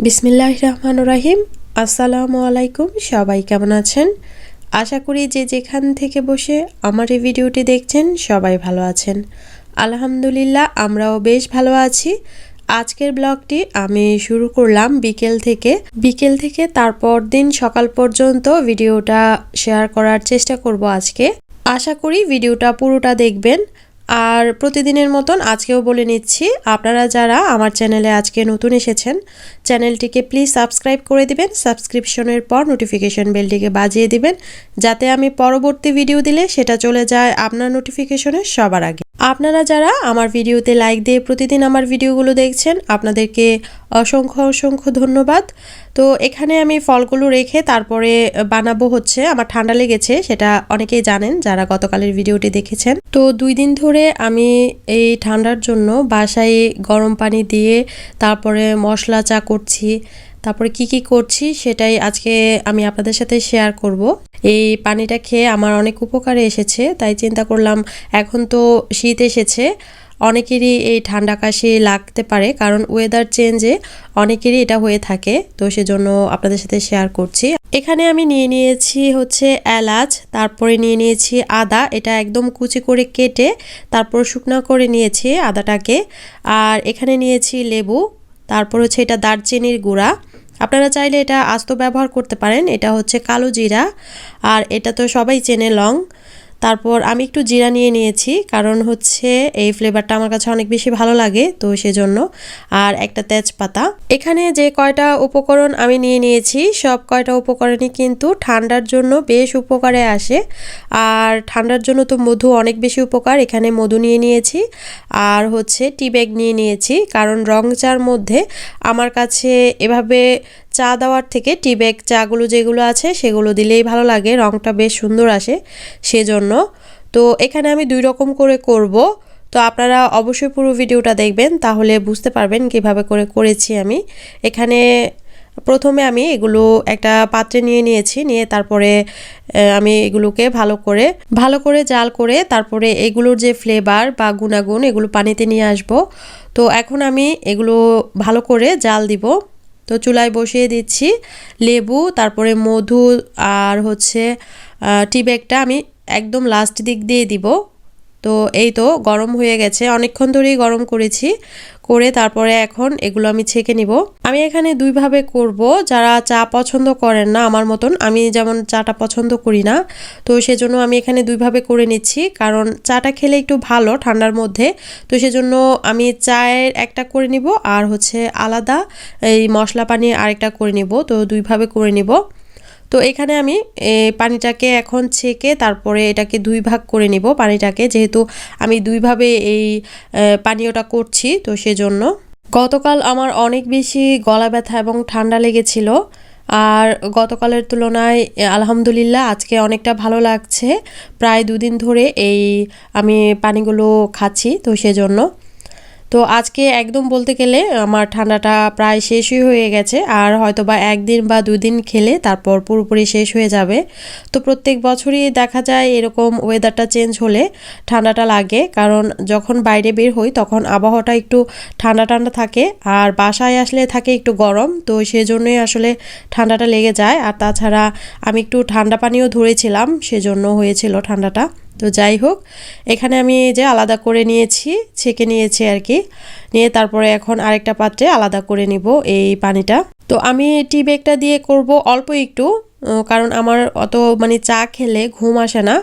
বিসমিল্লাহির রহমানির রহিম। আসসালামু আলাইকুম। সবাই কেমন আছেন? আশা করি যে যেখান থেকে বসে আমার এই ভিডিওটি দেখছেন সবাই ভালো আছেন। আলহামদুলিল্লাহ আমরাও বেশ ভালো আছি। আজকের ব্লগটি আমি শুরু করলাম বিকেল থেকে তারপর দিন সকাল পর্যন্ত ভিডিওটা শেয়ার করার চেষ্টা করব আজকে। আশা করি ভিডিওটা পুরোটা দেখবেন। আর প্রতিদিনের মতন আজকেও বলে নিচ্ছি, আপনারা যারা আমার চ্যানেলে আজকে নতুন এসেছেন চ্যানেলটিকে প্লিজ সাবস্ক্রাইব করে দিবেন। সাবস্ক্রিপশনের পর নোটিফিকেশন বেলটিকে বাজিয়ে দিবেন, যাতে আমি পরবর্তী ভিডিও দিলে সেটা চলে যায় আপনার নোটিফিকেশনে সবার আগে। আপনারা যারা আমার ভিডিওতে লাইক দিয়ে প্রতিদিন আমার ভিডিওগুলো দেখছেন আপনাদেরকে অসংখ্য ধন্যবাদ। তো এখানে আমি ফলগুলো রেখে তারপরে বানাবো হচ্ছে, আমার ঠান্ডা লেগেছে সেটা অনেকেই জানেন যারা গতকালের ভিডিওটি দেখেছেন। তো 2 দিন ধরে আমি এই ঠান্ডার জন্য বাসায় গরম পানি দিয়ে তারপরে মশলা চা করছি, তারপরে কি করছি সেটাই আজকে আমি আপনাদের সাথে শেয়ার করব। এই পানিটা খেয়ে আমার অনেক উপকারে এসেছে, তাই চিন্তা করলাম এখন তো শীত এসেছে, অনেকেরই এই ঠান্ডা কাশি লাগতে পারে কারণ ওয়েদার চেঞ্জে অনেকেরই এটা হয়ে থাকে, তো সেজন্য আপনাদের সাথে শেয়ার করছি। এখানে আমি নিয়ে নিয়েছি হচ্ছে এলাচ, তারপরে নিয়ে নিয়েছি আদা, এটা একদম কুচি করে কেটে তারপর শুকনো করে নিয়েছি আদাটাকে। আর এখানে নিয়েছি লেবু, তারপর হচ্ছে এটা দারচিনির গুঁড়া, আপনারা চাইলে এটা আস্ত ব্যবহার করতে পারেন। এটা হচ্ছে কালো জিরা, আর এটা তো সবাই চেনে লং। তারপর আমি একটু জিরা নিয়ে নিয়েছি কারণ হচ্ছে এই ফ্লেভারটা আমার কাছে অনেক বেশি ভালো লাগে, তো সেজন্য। আর একটা তেজপাতা। এখানে যে কয়টা উপকরণ আমি নিয়ে নিয়েছি সব কয়টা উপকরণই কিন্তু ঠান্ডার জন্য বেশ উপকারে আসে। আর ঠান্ডার জন্য তো মধু অনেক বেশি উপকার, এখানে মধু নিয়ে নিয়েছি আর হচ্ছে টি ব্যাগ নিয়ে নিয়েছি, কারণ রং চার মধ্যে আমার কাছে এভাবে চা দেওয়ার থেকে টি ব্যাগ চাগুলো যেগুলো আছে সেগুলো দিলেই ভালো লাগে, রংটা বেশ সুন্দর আসে সেজন্য। তো এখানে আমি 2 রকম করে করব, তো আপনারা অবশ্যই পুরো ভিডিওটা দেখবেন তাহলে বুঝতে পারবেন কিভাবে করে করেছি আমি। এখানে প্রথমে আমি এগুলো একটা পাত্রে নিয়ে নিয়েছি, নিয়ে তারপরে আমি এগুলোকে ভালো করে জাল করে তারপরে এগুলোর যে ফ্লেভার বা গুণাগুণ এগুলো পানিতে নিয়ে আসব। তো এখন আমি এগুলো ভালো করে জাল দিব। তো চুলায় বসিয়ে দিচ্ছি লেবু, তারপরে মধু আর হচ্ছে টি ব্যাগটা আমি একদম লাস্ট দিক দিয়ে দিব। তো এই তো গরম হয়ে গেছে, অনেকক্ষণ ধরেই গরম করে তারপরে এখন এগুলো আমি ছেঁকে নিব। আমি এখানে 2 ভাবে করব, যারা চা পছন্দ করেন না আমার মতন, আমি যেমন চাটা পছন্দ করি না, তো সেজন্য আমি এখানে 2 ভাবে করে নিচ্ছি, কারণ চাটা খেলে একটু ভালো ঠান্ডার মধ্যে, তো সেজন্য আমি চায়ের একটা করে নিব আর হচ্ছে আলাদা এই মশলা পানি আরেকটা করে নিব, তো 2 ভাবে করে নিব। তো এখানে আমি পানিটাকে এখন ছেঁকে তারপরে এটাকে 2 ভাগ করে নিব পানিটাকে, যেহেতু আমি 2 ভাবে এই পানীয়টা করছি, তো সেজন্য। গতকাল আমার অনেক বেশি গলা ব্যথা এবং ঠান্ডা লেগেছিল, আর গতকালের তুলনায় আলহামদুলিল্লাহ আজকে অনেকটা ভালো লাগছে। প্রায় 2 দিন ধরে এই আমি পানিগুলো খাচ্ছি, তো সেজন্য। তো আজকে একদম বলতে গেলে আমার ঠান্ডাটা প্রায় শেষই হয়ে গেছে, আর হয়তো বা 1 দিন বা 2 দিন খেলে তারপর পুরোপুরি শেষ হয়ে যাবে। তো প্রত্যেক বছরই দেখা যায় এরকম ওয়েদারটা চেঞ্জ হলে ঠান্ডাটা লাগে, কারণ যখন বাইরে বের হই তখন আবহাওয়াটা একটু ঠান্ডা থাকে, আর বাসায় আসলে থাকে একটু গরম, তো সেজন্যই আসলে ঠান্ডাটা লেগে যায়। আর তাছাড়া আমি একটু ঠান্ডা পানিও ধরেছিলাম, সেজন্য হয়েছিল ঠান্ডাটা। তো যাই হোক, এখানে আমি যে আলাদা করে নিয়েছি, ছেঁকে নিয়েছি আর কি, নিয়ে তারপরে এখন আরেকটা পাত্রে আলাদা করে নিব এই পানিটা। তো আমি টি ব্যাগটা দিয়ে করব অল্প একটু, কারণ আমার অত চা খেলে ঘুম আসে না,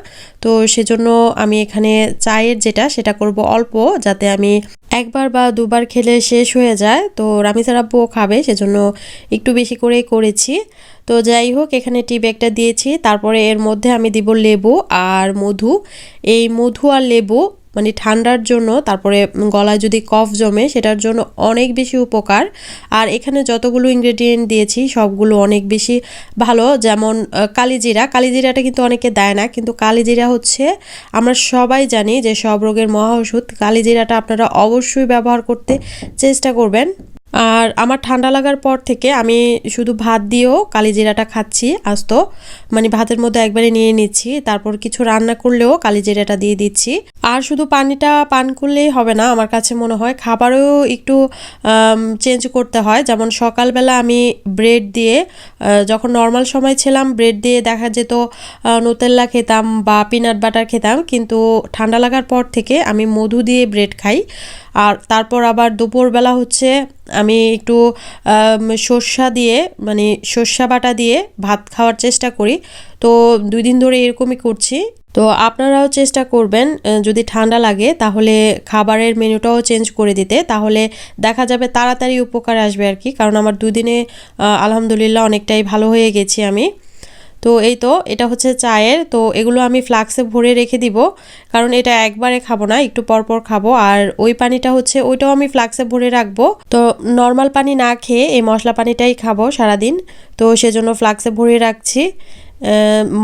তো সেজন্য আমি এখানে চায়ের যেটা সেটা করব অল্প, যাতে আমি 1 বার বা 2 বার খেলে শেষ হয়ে যায়। তো রামিসার আব্বুও খাবে সেজন্য একটু বেশি করেই করেছি। তো যাই হোক, এখানে টি ব্যাগটা দিয়েছি, তারপরে এর মধ্যে আমি দিব লেবু আর মধু। এই মধু আর লেবু ঠান্ডার জন্য, তারপরে গলায় যদি কফ জমে সেটার জন্য অনেক বেশি উপকার। আর এখানে যতগুলো ইনগ্রেডিয়েন্ট দিয়েছি সবগুলো অনেক বেশি ভালো, যেমন কালিজিরাটা কিন্তু অনেকে দেয় না, কিন্তু কালিজিরা হচ্ছে আমরা সবাই জানি যে সব রোগের মহা ওষুধ। কালিজিরাটা আপনারা অবশ্যই ব্যবহার করতে চেষ্টা করবেন। আর আমার ঠান্ডা লাগার পর থেকে আমি শুধু ভাত দিয়েও কালিজিরাটা খাচ্ছি আস্ত, মানে ভাতের মধ্যে একবারে নিয়ে নিচ্ছি, তারপর কিছু রান্না করলেও কালিজিরাটা দিয়ে দিচ্ছি। আর শুধু পানিটা পান করলেই হবে না, আমার কাছে মনে হয় খাবারও একটু চেঞ্জ করতে হয়। যেমন সকালবেলা আমি ব্রেড দিয়ে, যখন নর্মাল সময় ছিলাম ব্রেড দিয়ে দেখা যেত নুতেল্লা খেতাম বা পিনাট বাটার খেতাম, কিন্তু ঠান্ডা লাগার পর থেকে আমি মধু দিয়ে ব্রেড খাই। আর তারপর আবার দুপুরবেলা হচ্ছে আমি একটু সর্ষা দিয়ে, মানে সর্ষা বাটা দিয়ে ভাত খাওয়ার চেষ্টা করি। তো 2 দিন ধরে এরকমই করছি। তো আপনারাও চেষ্টা করবেন যদি ঠান্ডা লাগে তাহলে খাবারের মেনুটাও চেঞ্জ করে দিতে, তাহলে দেখা যাবে তাড়াতাড়ি উপকার আসবে আর কি। কারণ আমার 2 দিনে আলহামদুলিল্লাহ অনেকটাই ভালো হয়ে গেছি আমি। তো এই তো এটা হচ্ছে চায়ের, তো এগুলো আমি ফ্লাক্সে ভরে রেখে দিব, কারণ এটা একবারে খাবো না, একটু পরপর খাবো। আর ওই পানিটা হচ্ছে ওইটাও আমি ফ্লাক্সে ভরে রাখবো। তো নর্মাল পানি না খেয়ে এই মশলা পানিটাই খাবো সারাদিন, তো সেজন্য ফ্লাক্সে ভরে রাখছি।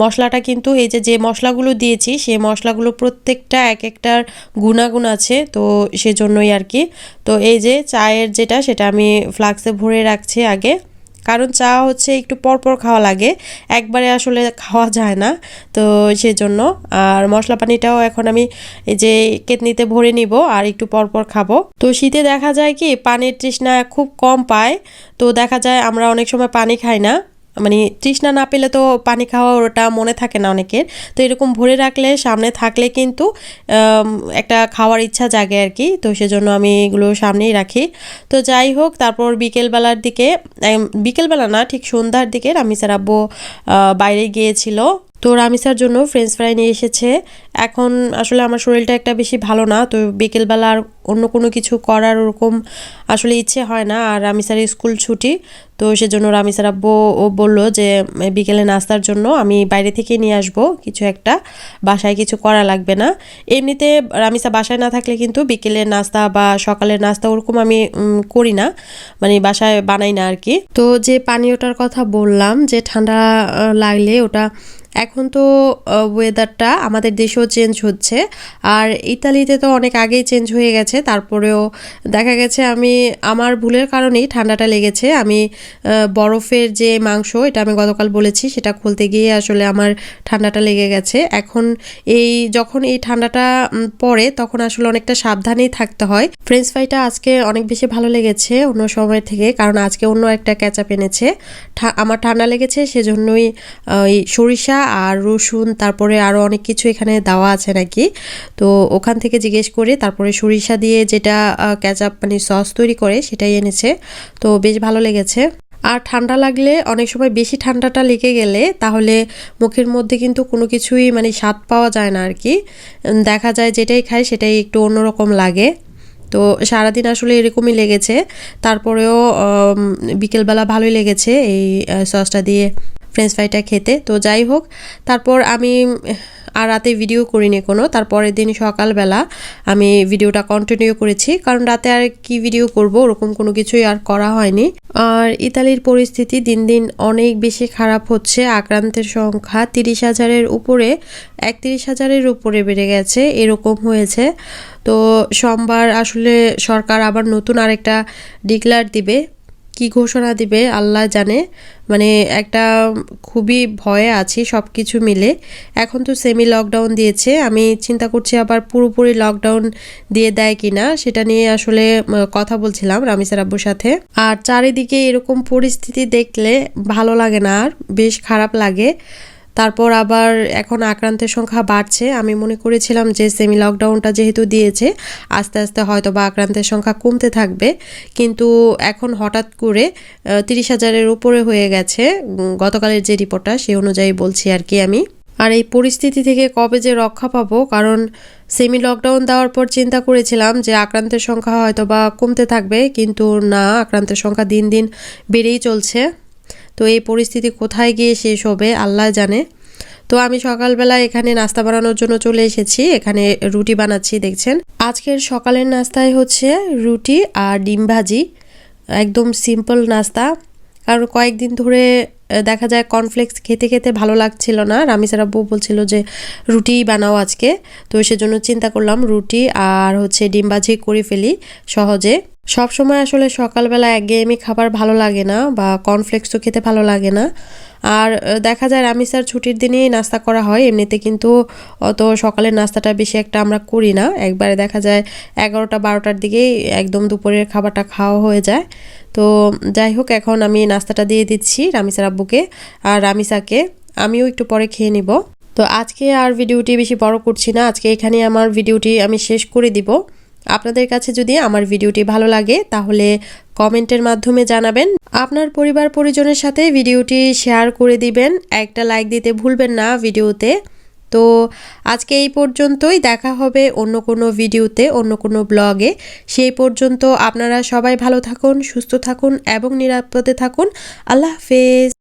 মশলাটা কিন্তু এই যে মশলাগুলো দিয়েছি সেই মশলাগুলো প্রত্যেকটা এক একটার গুণাগুণ আছে, তো সেজন্যই আর কি। তো এই যে চায়ের যেটা, সেটা আমি ফ্লাক্সে ভরে রাখছি আগে, কারণ চা হচ্ছে একটু পরপর খাওয়া লাগে, একবারে আসলে খাওয়া যায় না, তো সেজন্য। আর মশলা পানিটাও এখন আমি এই যে কেতনিতে ভরে নিব আর একটু পরপর খাবো। তো শীতে দেখা যায় কি পানির তৃষ্ণা খুব কম পায়, তো দেখা যায় আমরা অনেক সময় পানি খাই না, মানে তৃষ্ণা না পেলে তো পানি খাওয়া ওটা মনে থাকে না অনেকের। তো এরকম ভরে রাখলে সামনে থাকলে কিন্তু একটা খাওয়ার ইচ্ছা জাগে আর কি, তো সেজন্য আমি এগুলো সামনেই রাখি। তো যাই হোক, তারপর বিকেলবেলার দিকে, বিকেলবেলা না ঠিক সন্ধ্যার দিকে রামিসার আব্বু বাইরে গিয়েছিল, তো রামিসার জন্য ফ্রেঞ্চ ফ্রাই নিয়ে এসেছে। এখন আসলে আমার শরীরটা একটা বেশি ভালো না, তো বিকেলবেলা আর অন্য কোনো কিছু করার ওরকম আসলে ইচ্ছে হয় না, আর রামিসার স্কুল ছুটি, তো সেজন্য রামিসার আব্বু ও বললো যে বিকেলে নাস্তার জন্য আমি বাইরে থেকে নিয়ে আসবো কিছু একটা, বাসায় কিছু করা লাগবে না। এমনিতে রামিসা বাসায় না থাকলে কিন্তু বিকেলের নাস্তা বা সকালের নাস্তা ওরকম আমি করি না, মানে বাসায় বানাই না আর কি। তো যে পানীয়টার কথা বললাম যে ঠান্ডা লাগলে ওটা, এখন তো ওয়েদারটা আমাদের দেশেও চেঞ্জ হচ্ছে, আর ইতালিতে তো অনেক আগেই চেঞ্জ হয়ে গেছে, তারপরেও দেখা গেছে আমি আমার ভুলের কারণেই ঠান্ডাটা লেগেছে। আমি বরফের যে মাংস, এটা আমি গতকাল বলেছি, সেটা খুলতে গিয়ে আসলে আমার ঠান্ডাটা লেগে গেছে। এখন যখন এই ঠান্ডাটা পড়ে তখন আসলে অনেকটা সাবধানেই থাকতে হয়। ফ্রেঞ্চ ফ্রাইটা আজকে অনেক বেশি ভালো লেগেছে অন্য সময় থেকে, কারণ আজকে অন্য একটা ক্যাচআপ এনেছে। আমার ঠান্ডা লেগেছে সেজন্যই ওই সরিষা আর রসুন, তারপরে আরও অনেক কিছু এখানে দেওয়া আছে নাকি, তো ওখান থেকে জিজ্ঞেস করে তারপরে সরিষা দিয়ে যেটা ক্যাচআপ মানে সস তৈরি করে সেটাই এনেছে, তো বেশ ভালো লেগেছে। আর ঠান্ডা লাগলে অনেক সময় বেশি ঠান্ডাটা লেগে গেলে তাহলে মুখের মধ্যে কিন্তু কোনো কিছুই মানে স্বাদ পাওয়া যায় না আর কি, দেখা যায় যেটাই খাই সেটাই একটু অন্যরকম লাগে। তো সারাদিন আসলে এরকমই লেগেছে, তারপরেও বিকেলবেলা ভালোই লেগেছে এই সসটা দিয়ে ফ্রেঞ্চ ফ্রাইটা খেতে। তো যাই হোক, তারপর আমি আর রাতে ভিডিও করিনি কোনো, তারপরের দিন সকালবেলা আমি ভিডিওটা কন্টিনিউ করেছি, কারণ রাতে আর কি ভিডিও করব, ওরকম কোনো কিছুই আর করা হয়নি। আর ইতালির পরিস্থিতি দিন দিন অনেক বেশি খারাপ হচ্ছে, আক্রান্তের সংখ্যা 30,000-এর উপরে, 31,000-এর উপরে বেড়ে গেছে, এরকম হয়েছে। তো সোমবার আসলে সরকার আবার নতুন আরেকটা ডিক্লার দিবে, কি ঘোষণা দিবে আল্লাহ জানে, মানে একটা খুবই ভয়ে আছি সব কিছু মিলে। এখন তো সেমি লকডাউন দিয়েছে, আমি চিন্তা করছি আবার পুরোপুরি লকডাউন দিয়ে দেয় কিনা, সেটা নিয়ে আসলে কথা বলছিলাম রামিসার আব্বুর সাথে। আর চারিদিকে এরকম পরিস্থিতি দেখলে ভালো লাগে না, আর বেশ খারাপ লাগে। তারপর আবার এখন আক্রান্তের সংখ্যা বাড়ছে, আমি মনে করেছিলাম যে সেমি লকডাউনটা যেহেতু দিয়েছে আস্তে আস্তে হয়তো বা আক্রান্তের সংখ্যা কমতে থাকবে, কিন্তু এখন হঠাৎ করে 30,000-এর উপরে হয়ে গেছে গতকালের যে রিপোর্টটা সেই অনুযায়ী বলছি আর কি আমি। আর এই পরিস্থিতি থেকে কবে যে রক্ষা পাবো, কারণ সেমি লকডাউন দেওয়ার পর চিন্তা করেছিলাম যে আক্রান্তের সংখ্যা হয়তো বা কমতে থাকবে, কিন্তু না, আক্রান্তের সংখ্যা দিন দিন বেড়েই চলছে। তো এই পরিস্থিতি কোথায় গিয়ে শেষ হবে আল্লাহ জানে। তো আমি সকালবেলা এখানে নাস্তা বানানোর জন্য চলে এসেছি, এখানে রুটি বানাচ্ছি দেখছেন। আজকের সকালের নাস্তায় হচ্ছে রুটি আর ডিম ভাজি, একদম সিম্পল নাস্তা, কারণ কয়েকদিন ধরে দেখা যায় কর্নফ্লেক্স খেতে খেতে ভালো লাগছিল না, রামিসার আব্বু বলছিল যে রুটি বানাও আজকে, তো সেজন্য চিন্তা করলাম রুটি আর হচ্ছে ডিম ভাজি করে ফেলি সহজে। সব সময় আসলে সকালবেলা একঘেয়েমি খাবার ভালো লাগে না বা কর্নফ্লেক্সও খেতে ভালো লাগে না। আর দেখা যায় রামিসার ছুটির দিনেই নাস্তা করা হয়, এমনিতে কিন্তু অত সকালের নাস্তাটা বেশি একটা আমরা করি না। একবারে দেখা যায় 11টা-12টার দিকেই একদম দুপুরের খাবারটা খাওয়া হয়ে যায়। তো যাই হোক, এখন আমি নাস্তাটা দিয়ে দিচ্ছি রামিসার আব্বুকে আর রামিসাকে, আমিও একটু পরে খেয়ে নিব। তো আজকে আর ভিডিওটি বেশি বড় করছি না, আজকে এখানে আমার ভিডিওটি আমি শেষ করে দিব। আপনাদের কাছে যদি আমার ভিডিওটি ভালো লাগে তাহলে কমেন্টের মাধ্যমে জানাবেন, আপনার পরিবার পরিজনের সাথে ভিডিওটি শেয়ার করে দিবেন, একটা লাইক দিতে ভুলবেন না ভিডিওতে। তো আজকে এই পর্যন্তই, দেখা হবে অন্য কোনো ভিডিওতে, অন্য কোনো ব্লগে। সেই পর্যন্ত আপনারা সবাই ভালো থাকুন, সুস্থ থাকুন এবং নিরাপদে থাকুন। আল্লাহ হাফেজ।